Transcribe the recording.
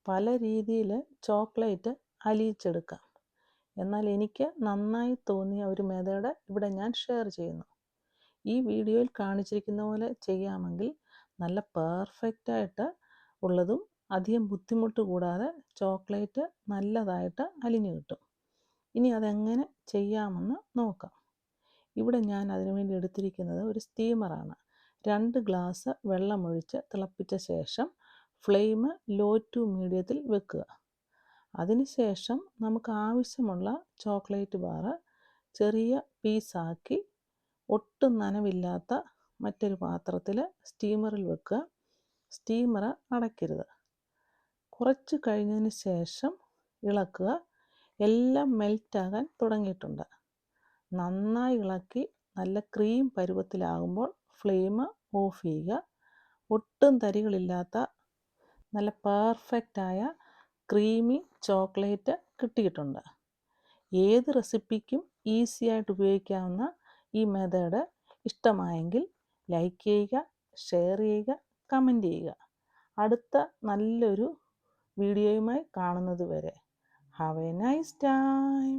പല രീതിയിൽ ചോക്ലേറ്റ് അലിയിച്ചെടുക്കാം. എന്നാൽ എനിക്ക് നന്നായി തോന്നിയ ഒരു മെത്തേഡ് ഇവിടെ ഞാൻ ഷെയർ ചെയ്യുന്നു. ഈ വീഡിയോയിൽ കാണിച്ചിരിക്കുന്ന പോലെ ചെയ്യാമെങ്കിൽ നല്ല പെർഫെക്റ്റായിട്ട് ഉള്ളതും അധികം ബുദ്ധിമുട്ട് കൂടാതെ ചോക്ലേറ്റ് നല്ലതായിട്ട് അലിഞ്ഞു കിട്ടും. ഇനി അതെങ്ങനെ ചെയ്യാമെന്ന് നോക്കാം. ഇവിടെ ഞാൻ അതിനുവേണ്ടി എടുത്തിരിക്കുന്നത് ഒരു സ്റ്റീമറാണ്. 2 ഗ്ലാസ് വെള്ളമൊഴിച്ച് തിളപ്പിച്ച ശേഷം ഫ്ലെയിം ലോ ടു മീഡിയത്തിൽ വെക്കുക. അതിനുശേഷം നമുക്ക് ആവശ്യമുള്ള ചോക്ലേറ്റ് ബാർ ചെറിയ പീസാക്കി ഒട്ടും നനവില്ലാത്ത മറ്റൊരു പാത്രത്തിൽ സ്റ്റീമറിൽ വെക്കുക. സ്റ്റീമർ അടയ്ക്കരുത്. കുറച്ച് കഴിഞ്ഞതിന് ശേഷം ഇളക്കുക. എല്ലാം മെൽറ്റാകാൻ തുടങ്ങിയിട്ടുണ്ട്. നന്നായി ഇളക്കി നല്ല ക്രീം പരുവത്തിലാകുമ്പോൾ ഫ്ലെയിം ഓഫ് ചെയ്യുക. ഒട്ടും തരികളില്ലാത്ത നല്ല പെർഫെക്റ്റായ ക്രീമി ചോക്ലേറ്റ് കിട്ടിയിട്ടുണ്ട്. ഏത് റെസിപ്പിക്കും ഈസിയായിട്ട് ഉപയോഗിക്കാവുന്ന ഈ മെത്തേഡ് ഇഷ്ടമായെങ്കിൽ ലൈക്ക് ചെയ്യുക, ഷെയർ ചെയ്യുക, കമൻറ്റ് ചെയ്യുക. അടുത്ത നല്ലൊരു വീഡിയോയുമായി കാണുന്നത് വരെ ഹാവ് എ നൈസ് ടൈം.